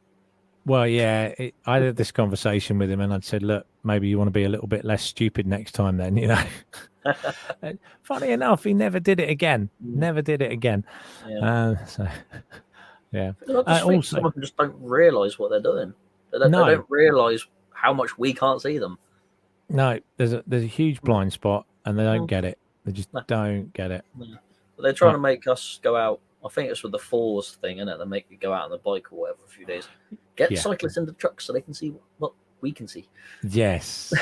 Well, yeah, I had this conversation with him, and I'd said, look, maybe you want to be a little bit less stupid next time then, Funny enough, he never did it again. Yeah. So, yeah. Also, some of them just don't realise what they're doing. They don't realise how much we can't see them. No, there's a huge blind spot, and they don't get it. They just No. don't get it. But they're trying to make us go out. I think it's with the fours thing, isn't it? They make you go out on the bike or whatever for a few days. Get cyclists into trucks so they can see what we can see. Yes,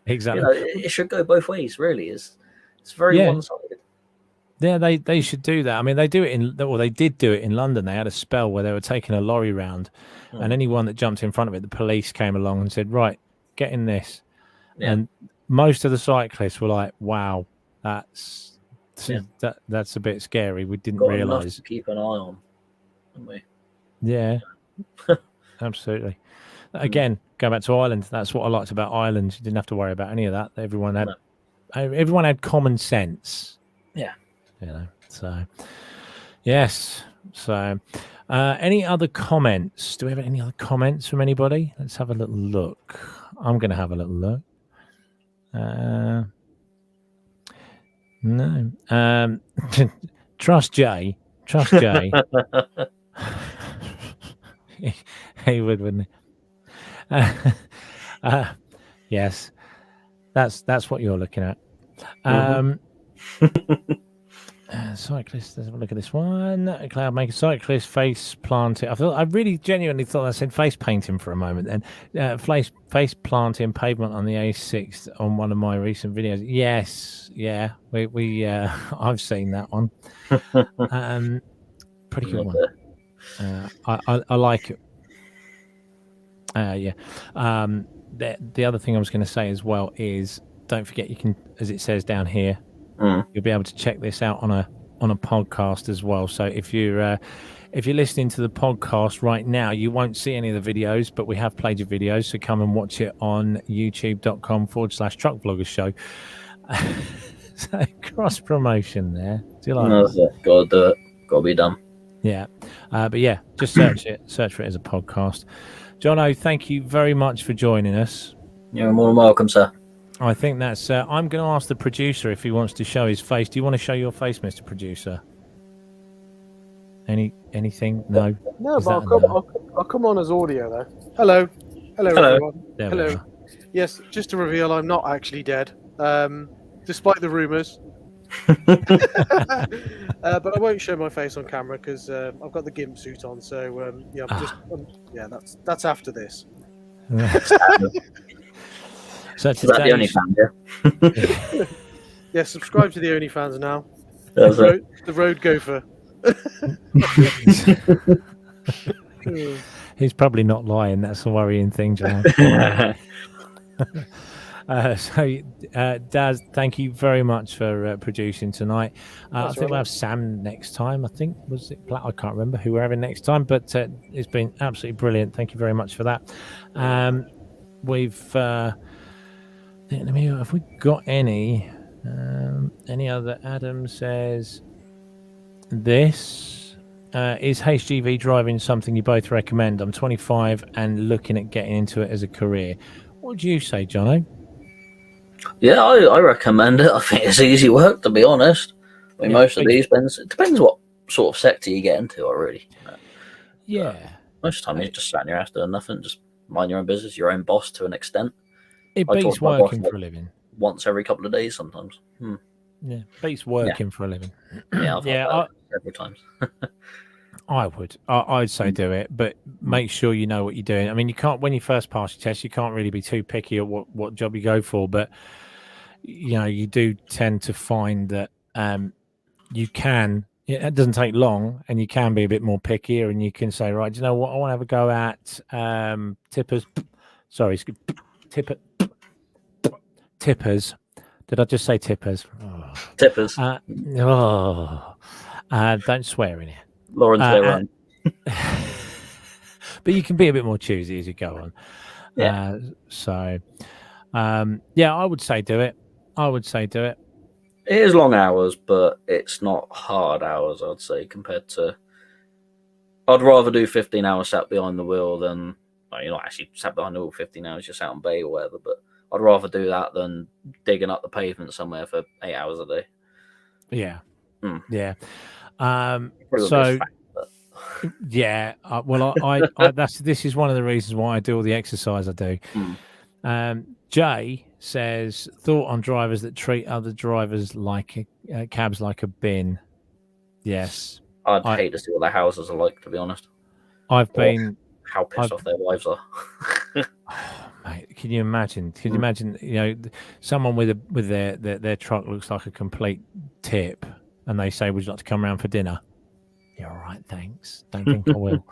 exactly. It should go both ways, really. It's very one-sided. Yeah, they should do that. I mean, they did do it in London. They had a spell where they were taking a lorry round, and anyone that jumped in front of it, the police came along and said, "Right, get in this." Yeah. And most of the cyclists were like, "Wow, that's a bit scary. We didn't realise." To keep an eye on, haven't we? Yeah, absolutely. Again, go back to Ireland. That's what I liked about Ireland. You didn't have to worry about any of that. Everyone had common sense. Yeah. So yes. So any other comments? Do we have any other comments from anybody? Let's have a little look. I'm going to have a little look. No. Trust Jay. He would, wouldn't he? Yes. That's what you're looking at. Cyclist, let's have a look at this one. Cloud maker cyclist face planting. I really genuinely thought I said face painting for a moment then. Face planting pavement on the A6 on one of my recent videos. Yes, yeah. We I've seen that one. Pretty good one. I like it. Yeah. The other thing I was going to say as well is don't forget you can, as it says down here, you'll be able to check this out on a podcast as well. So if you're listening to the podcast right now, you won't see any of the videos, but we have played your videos, so come and watch it on youtube.com/truckvloggers show. So cross promotion there. Do you like that? Gotta do it. Gotta be done. Yeah. But yeah, just search for it as a podcast. Johno, thank you very much for joining us. You're more than welcome, sir. I think that's. I'm going to ask the producer if he wants to show his face. Do you want to show your face, Mr. Producer? Anything? No. No, but I'll come on as audio though. Hello, everyone. Hello. Yes, just to reveal, I'm not actually dead, despite the rumours. But I won't show my face on camera because I've got the gimp suit on. So that's after this. So is that the OnlyFans? Yeah. Yeah, subscribe to the OnlyFans now. The road gopher. He's probably not lying. That's a worrying thing, John. Daz, thank you very much for producing tonight. I think we'll have Sam next time. I think was it Black? I can't remember who we're having next time, but it's been absolutely brilliant. Thank you very much for that. We've have we got any other? Adam says this is HGV driving something you both recommend. I'm 25 and looking at getting into it as a career. What do you say, Jono? Yeah, I recommend it. I think it's easy work, to be honest. I mean, most of these it depends what sort of sector you get into, really. Yeah. Most of the time, you're just sat in your house doing nothing, just mind your own business, your own boss to an extent. It beats working for a living. Once every couple of days, sometimes. Yeah, beats working for a living. Yeah, I've had that several times. I'd say do it, but make sure you know what you're doing. I mean, you can't, when you first pass your test, you can't really be too picky at what job you go for, but you do tend to find that you can. It doesn't take long, and you can be a bit more pickier, and you can say, right, do you know what, I want to have a go at tippers. Sorry, tippers. Did I just say tippers? Oh. Tippers. Don't swear in here. Lawrence, but you can be a bit more choosy as you go on. Yeah. I would say do it. It is long hours, but it's not hard hours, I'd say, compared to... I'd rather do 15 hours sat behind the wheel than... Well, you're not actually sat behind the wheel 15 hours, you're sat on bay or whatever, but I'd rather do that than digging up the pavement somewhere for 8 hours a day. Yeah. Yeah. This is one of the reasons why I do all the exercise I do. Jay, says, thought on drivers that treat other drivers like cabs like a bin. Yes. I'd hate to see what their houses are like, to be honest. I've been... How pissed off their wives are. Oh, mate, can you imagine? Can you imagine, someone with their truck looks like a complete tip, and they say, would you like to come around for dinner? Yeah, all right, thanks. Don't think I will.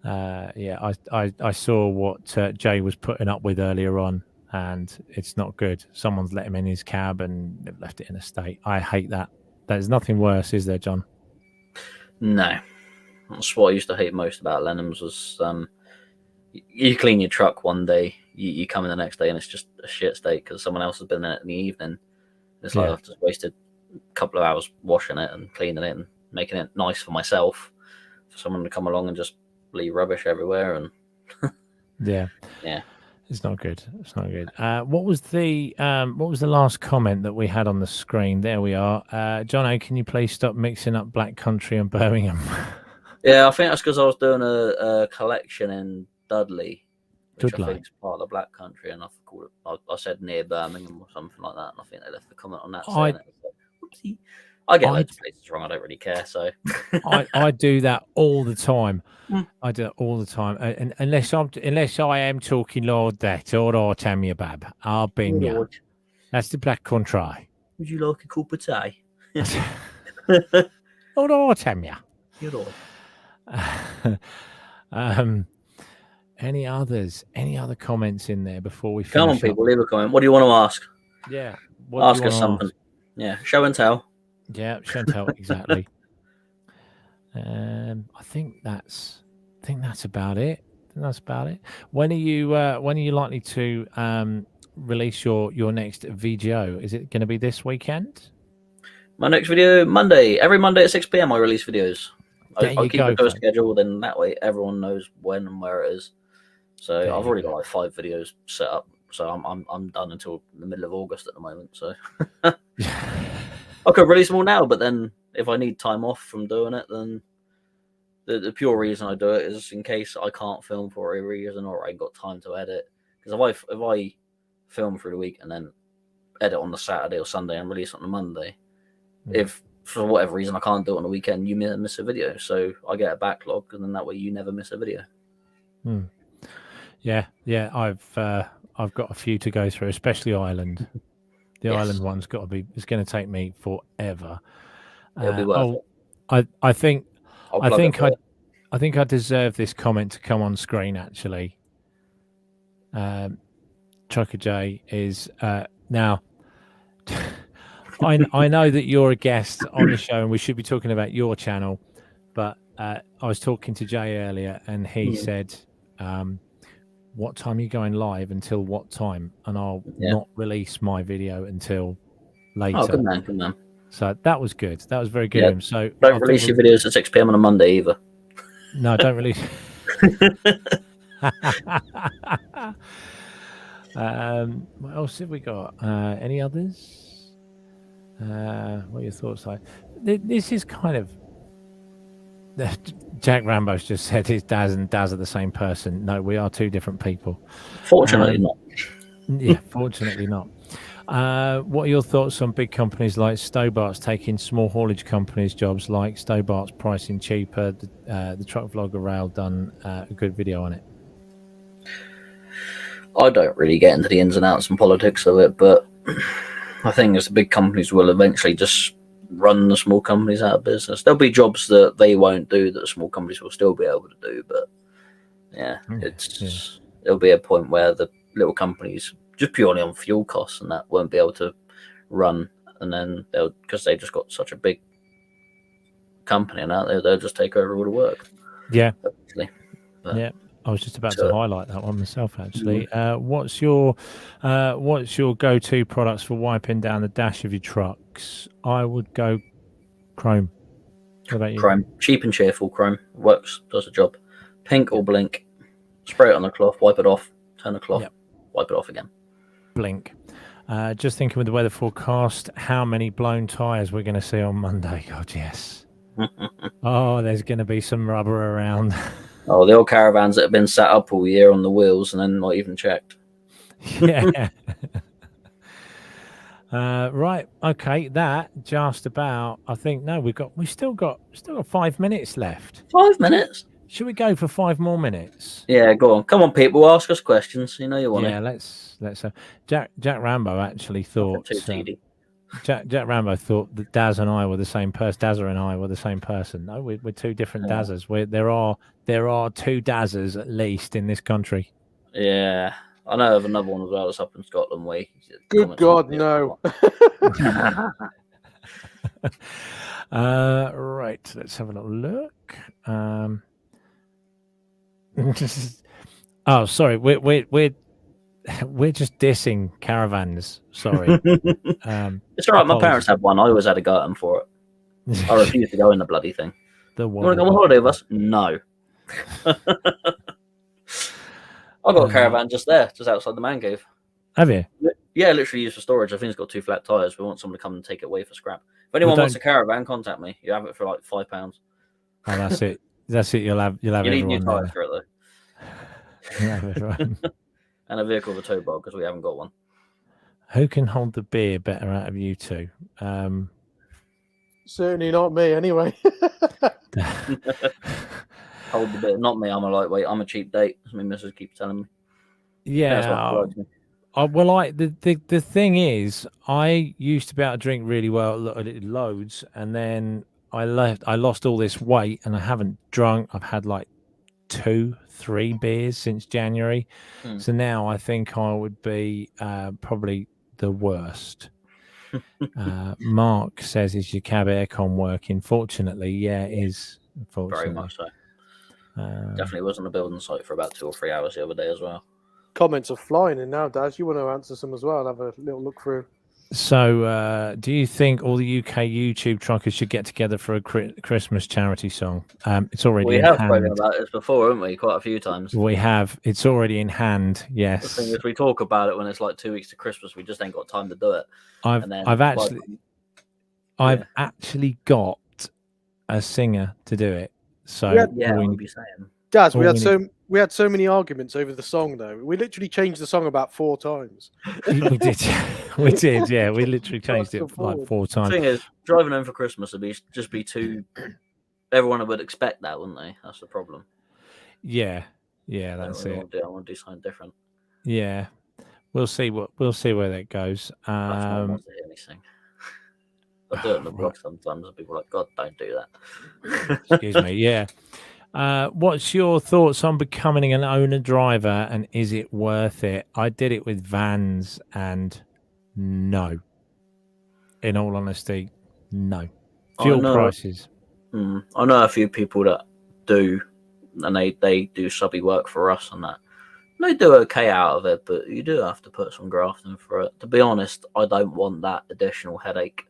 I saw what Jay was putting up with earlier on, and it's not good. Someone's let him in his cab and they've left it in a state. I hate that. There's nothing worse, is there, John? No. That's what I used to hate most about Lenham's was you clean your truck one day, you come in the next day and it's just a shit state because someone else has been in it in the evening. It's like I've just wasted a couple of hours washing it and cleaning it and making it nice for myself, for someone to come along and just leave rubbish everywhere. And yeah, it's not good. It's not good. What was the last comment that we had on the screen? There we are. Johno, can you please stop mixing up Black Country and Birmingham? Yeah, I think that's because I was doing a collection in Dudley, which I think is part of the Black Country, and I called it. I said near Birmingham or something like that, and I think they left the comment on that. Whoopsie. I get loads of places wrong. I don't really care. So I do that all the time. I do it all the time. And unless I am talking Lord that or tell me bab, I'll bin you. That's the Black Country. Would you like a cup of tea? Or tell me. You're all. Any other comments in there before we finish? Come on, people, leave a comment. What do you want to ask? Yeah, ask us something. Yeah, show and tell. Yeah, show and tell. Exactly. I think that's about it. When are you likely to release your next VGO? Is it going to be this weekend? My next video Monday. Every Monday at 6 p.m. I release videos. I'll keep a schedule, then that way everyone knows when and where it is. So I've already got like 5 videos set up. So I'm done until the middle of August at the moment. So I could release them all now, but then if I need time off from doing it, then the pure reason I do it is in case I can't film for a reason or I ain't got time to edit. Because if I film through the week and then edit on the Saturday or Sunday and release on the Monday, if for whatever reason I can't do it on the weekend, you miss a video. So I get a backlog, and then that way you never miss a video. Yeah. I've got a few to go through, especially Ireland. The Ireland one's got to be. It's going to take me forever. It'll be worth it. I think I deserve this comment to come on screen. Actually, Trucker J is now. I know that you're a guest on the show, and we should be talking about your channel. But I was talking to Jay earlier, and he said, "What time are you going live? Until what time?" And I'll not release my video until later. Oh, good man. So that was good. That was very good. So don't release your videos at 6 p.m. on a Monday either. No, don't release. What else have we got? Any others? What are your thoughts like? This is kind of. Jack Rambo's just said his Daz and Daz are the same person. No, we are two different people. Fortunately not. Yeah, fortunately not. What are your thoughts on big companies like Stobart's taking small haulage companies' jobs, like Stobart's pricing cheaper? The truck vlogger Rail done a good video on it. I don't really get into the ins and outs and politics of it, but I think as the big companies will eventually just run the small companies out of business. There'll be jobs that they won't do that small companies will still be able to do, but there'll be a point where the little companies, just purely on fuel costs and that, won't be able to run, and then because they just got such a big company now, they'll just take over all the work. Yeah, I was just about to highlight that one myself, actually. What's your go-to products for wiping down the dash of your trucks? I would go Chrome. What about you? Chrome, cheap and cheerful. Chrome works, does the job. Pink or Blink. Spray it on the cloth, wipe it off, turn the cloth, wipe it off again. Blink. Just thinking with the weather forecast, how many blown tyres we're going to see on Monday? God, yes. Oh, there's going to be some rubber around. Oh, the old caravans that have been sat up all year on the wheels and then not even checked. Yeah. Right. Okay. That just about. I think no. We still got 5 minutes left. 5 minutes? Should we go for 5 more minutes? Yeah, go on. Come on, people. Ask us questions. You know you want Yeah. it. Let's. Jack Rambo actually thought. Too seedy. Jack Rambo thought that Daz and I were the same person. Dazza and I were the same person. No, we're two different Dazzers. There are two Dazzers at least in this country. Yeah, I know of another one as well. That's up in Scotland. Way. Good God, no. Right. Let's have a little look. Oh, sorry. We're just dissing Caravans. Sorry. It's all right. My parents had one. I always had a go at them for it. I refused to go in the bloody thing. You want to go on holiday with us? No. I got a Caravan just outside the man cave. Have you? Yeah, literally used for storage. I think it's got 2 flat tires. We want someone to come and take it away for scrap. If anyone wants a Caravan, contact me. You have it for like £5. Oh, that's it. That's it. You'll have. You need new everyone tires for it though. You'll have everyone. And a vehicle with a tow bar because we haven't got one. Who can hold the beer better out of you two? Certainly not me, anyway. Hold the beer, not me. I'm a lightweight. I'm a cheap date. As my missus keeps telling me. Yeah. The thing is, I used to be able to drink really well, loads, and then I lost all this weight, and I haven't drunk. I've had like 2-3 beers since January. So now I think I would be probably the worst. Mark says, is your cab aircon working? Fortunately, yeah, it is. Very much so. Definitely was on the building site for about 2 or 3 hours the other day as well. Comments are flying in now, Daz. You want to answer some as well? I'll have a little look through. So, do you think all the UK YouTube truckers should get together for a Christmas charity song? It's already We in have hand. spoken about this before, haven't we? Quite a few times. We have. It's already in hand. Yes. The thing is, we talk about it when it's like 2 weeks to Christmas. We just ain't got time to do it. I've actually got a singer to do it. So yeah, we'd be saying. Daz, we had so many arguments over the song though. We literally changed the song about 4 times. we did. We did. Yeah, we literally changed it like 4 times. The thing is, driving home for Christmas would be too. Everyone would expect that, wouldn't they? That's the problem. Yeah, that's it. I want to do something different. Yeah, we'll see where that goes. I do it in the vlog sometimes, and people are like, "God, don't do that." Excuse me. Yeah. What's your thoughts on becoming an owner driver, and is it worth it? I did it with vans, and no. In all honesty, no. Fuel prices. I know a few people that do, and they do subby work for us and that. They do okay out of it, but you do have to put some graft in for it. To be honest, I don't want that additional headache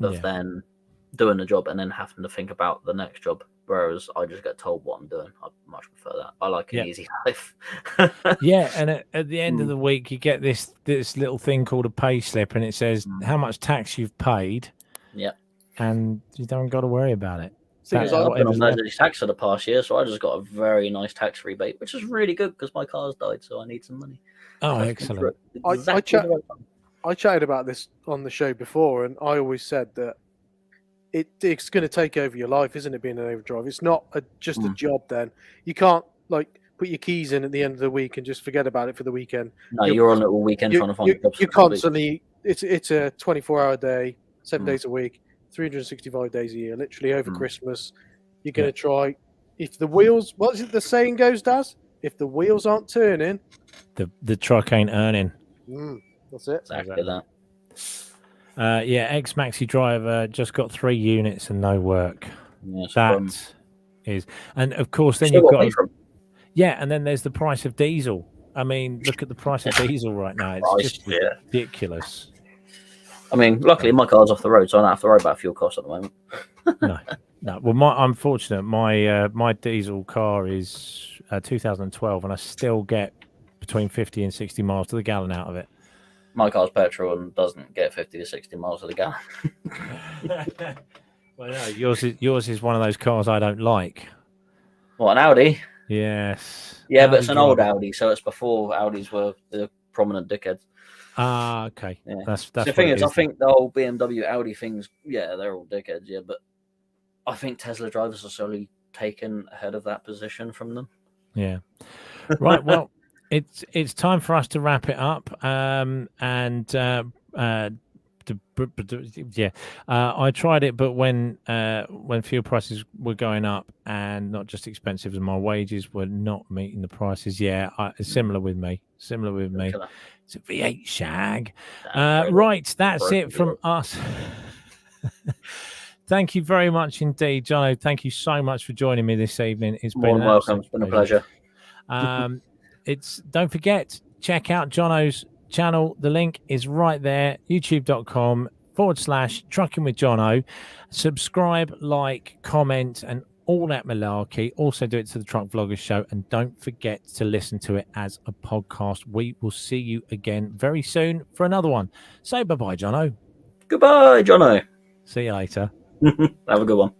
of then doing the job and then having to think about the next job. Whereas I just get told what I'm doing. I much prefer that. I like an easy life. Yeah, and at the end of the week, you get this little thing called a pay slip, and it says how much tax you've paid. Yeah, and you don't got to worry about it. I've been on no tax for the past year, so I just got a very nice tax rebate, which is really good because my car's died, so I need some money. Oh, excellent! I chatted about this on the show before, and I always said that it's going to take over your life, isn't it, being an overdrive? It's not just a job then. You can't, like, put your keys in at the end of the week and just forget about it for the weekend. No, you're on it all weekend trying to find jobs. You're constantly, it's a 24-hour day, 7 days a week, 365 days a year, literally over Christmas. You're going to try, if the wheels, what is it the saying goes, Daz? If the wheels aren't turning, the truck ain't earning. That's it. Exactly that. Ex-maxi driver just got 3 units and no work. Yes, that is, and of course, then you've got and then there's the price of diesel. I mean, look at the price of diesel right now; it's just ridiculous. I mean, luckily my car's off the road, so I don't have to worry about fuel costs at the moment. No. Well, I'm fortunate. My diesel car is 2012, and I still get between 50 and 60 miles to the gallon out of it. My car's petrol and doesn't get 50 to 60 miles to the gallon. Well, no, yours is one of those cars I don't like. What, an Audi? Yes. Yeah, but it's an old Audi, so it's before Audis were the prominent dickheads. Ah, okay. Yeah. That's the what thing it is, I think the whole BMW, Audi things, yeah, they're all dickheads, yeah, but I think Tesla drivers are slowly taken ahead of that position from them. Yeah. Right. Well, it's time for us to wrap it up. I tried it, but when fuel prices were going up and not just expensive, and my wages were not meeting the prices. Yeah, similar with me. Killer. It's a V8 shag. Damn, Right, that's broken it from wheel. us. Thank you very much indeed, Jono. Thank you so much for joining me this evening. It's More been than welcome. It's been a pleasure. Don't forget, check out Jono's channel. The link is right there, youtube.com/Truckin with Johno. Subscribe, like, comment, and all that malarkey. Also do it to the Truck Vloggers Show, and don't forget to listen to it as a podcast. We will see you again very soon for another one. Say bye-bye, Jono. Goodbye, Johno. See you later. Have a good one.